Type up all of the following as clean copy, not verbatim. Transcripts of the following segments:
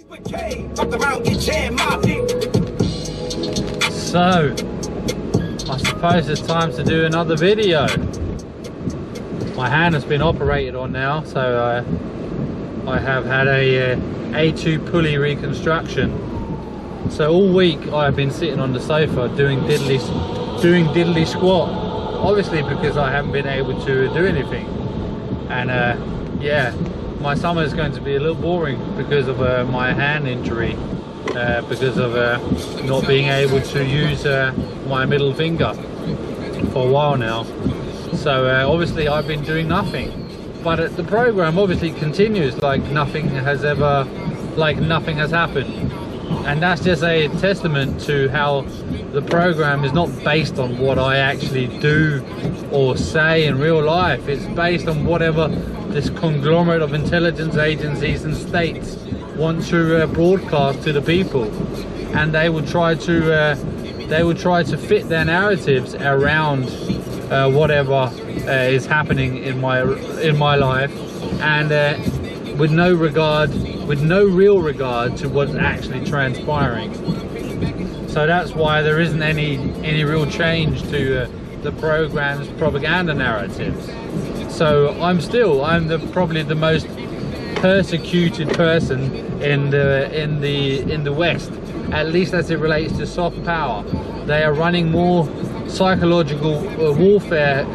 So, I suppose it's time to do another video. My hand has been operated on now, so I have had a A2 pulley reconstruction. So all week I've been sitting on the sofa doing diddly squat, obviously because I haven't been able to do anything. And yeah, my summer is going to be a little boring because of my hand injury, because of not being able to use my middle finger for a while now. So obviously I've been doing nothing, but the program obviously continues like nothing has happened. And that's just a testament to how the program is not based on what I actually do or say in real life. It's based on whatever this conglomerate of intelligence agencies and states want to broadcast to the people, and they will try to fit their narratives around whatever is happening in my life, and with no real regard to what's actually transpiring. So that's why there isn't any real change to the program's propaganda narratives. So I'm probably the most persecuted person in the West, at least as it relates to soft power. They are running more psychological warfare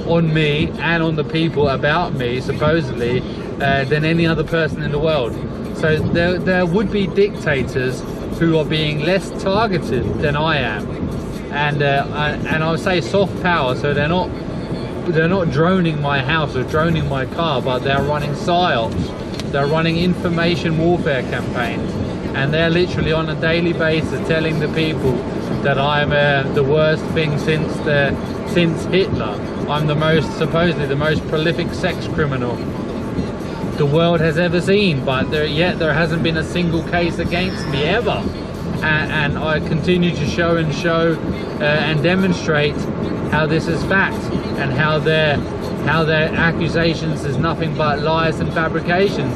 on me and on the people about me, supposedly, than any other person in the world. So there would be dictators who are being less targeted than I am, and I would say soft power. So they're not droning my house or droning my car, but they're running PSYOPS. They're running information warfare campaigns, and they're literally on a daily basis telling the people that I'm the worst thing since Hitler. I'm supposedly the most prolific sex criminal the world has ever seen, but yet there hasn't been a single case against me ever. And I continue to show and demonstrate how this is fact, and how their accusations is nothing but lies and fabrications,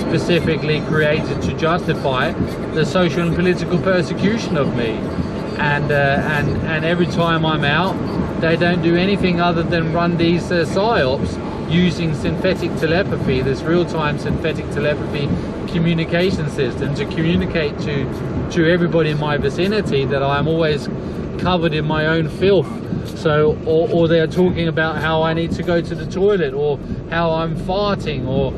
specifically created to justify the social and political persecution of me. And every time I'm out, they don't do anything other than run these PSYOPs using synthetic telepathy, this real-time synthetic telepathy communication system, to communicate to everybody in my vicinity that I'm always covered in my own filth. So, or they're talking about how I need to go to the toilet, or how I'm farting, or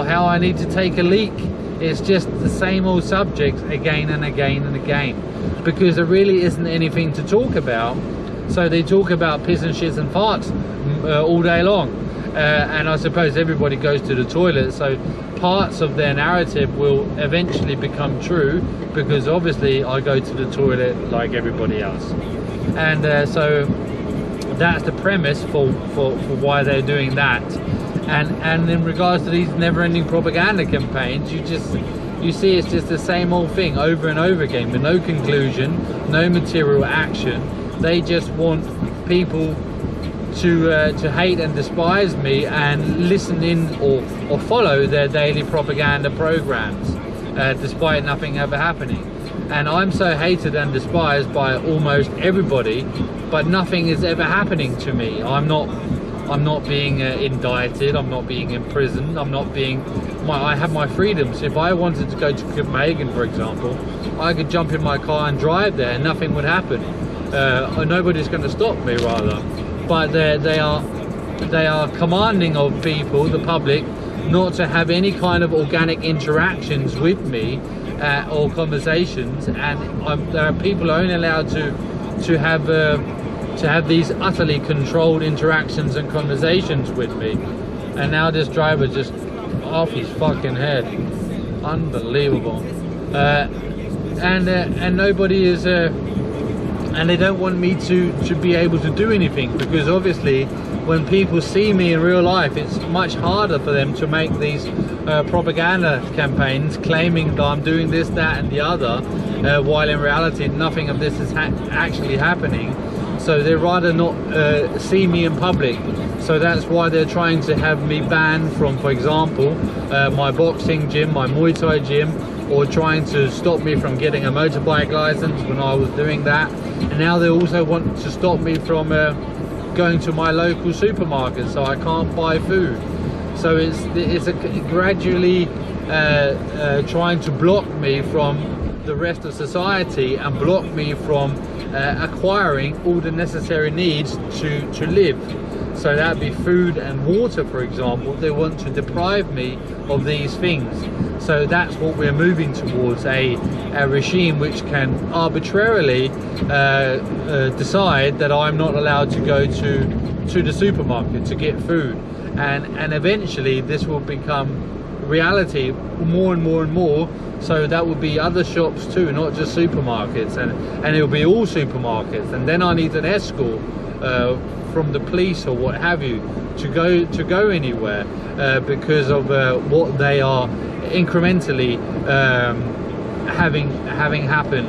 how I need to take a leak. It's just the same old subjects again and again and again, because there really isn't anything to talk about. So they talk about piss and shits and farts all day long. And I suppose everybody goes to the toilet, so parts of their narrative will eventually become true, because obviously I go to the toilet like everybody else. And so that's the premise for why they're doing that. And in regards to these never-ending propaganda campaigns, you see it's just the same old thing over and over again, with no conclusion, no material action. They just want people to hate and despise me and listen in or follow their daily propaganda programs, despite nothing ever happening. And I'm so hated and despised by almost everybody, but nothing is ever happening to me. I'm not being indicted, I'm not being imprisoned, I have my freedoms. If I wanted to go to Copenhagen, for example, I could jump in my car and drive there and nothing would happen. Nobody's going to stop me, rather. But they are commanding of people, the public, not to have any kind of organic interactions with me or conversations, and there are people only allowed to have these utterly controlled interactions and conversations with me. And now this driver just off his fucking head, unbelievable. And nobody is and they don't want me to be able to do anything, because obviously when people see me in real life, it's much harder for them to make these propaganda campaigns claiming that I'm doing this, that and the other, while in reality nothing of this is actually happening. So they rather not see me in public, So that's why they're trying to have me banned from, for example, my boxing gym, my Muay Thai gym, or trying to stop me from getting a motorbike license when I was doing that. And now they also want to stop me from going to my local supermarket, so I can't buy food. So it's gradually trying to block me from the rest of society and block me from acquiring all the necessary needs to live. So that'd be food and water, for example. They want to deprive me of these things. So that's what we're moving towards, a regime which can arbitrarily decide that I'm not allowed to go to the supermarket to get food. And eventually this will become reality more and more and more. So that will be other shops too, not just supermarkets, and it'll be all supermarkets. And then I need an escort from the police or what have you to go anywhere because of what they are incrementally having happen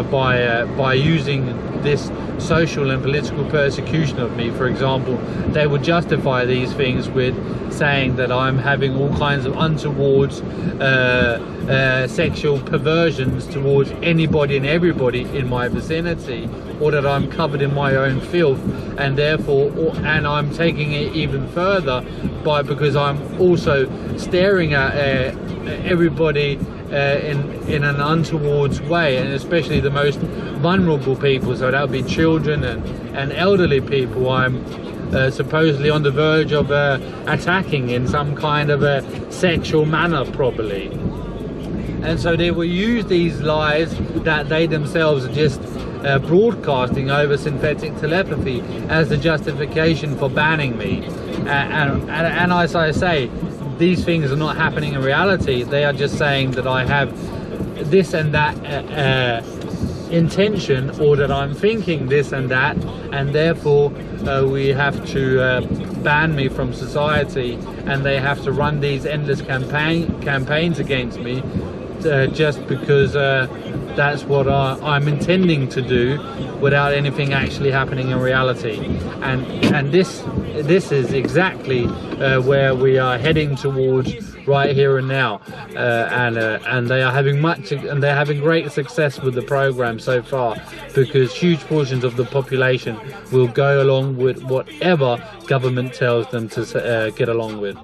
by using this social and political persecution of me. For example, they would justify these things with saying that I'm having all kinds of untoward sexual perversions towards anybody and everybody in my vicinity, or that I'm covered in my own filth, and therefore, and I'm taking it even further because I'm also staring at everybody in an untoward way, and especially the most vulnerable people. So that would be children and elderly people. I'm supposedly on the verge of attacking in some kind of a sexual manner, probably. And so they will use these lies that they themselves are just broadcasting over synthetic telepathy as the justification for banning me. And as I say, these things are not happening in reality. They are just saying that I have this and that intention, or that I'm thinking this and that, and therefore we have to ban me from society, and they have to run these endless campaigns against me just because that's what I'm intending to do, without anything actually happening in reality. And this is exactly where we are heading towards right here and now, and they are having great success with the program so far, because huge portions of the population will go along with whatever government tells them to get along with.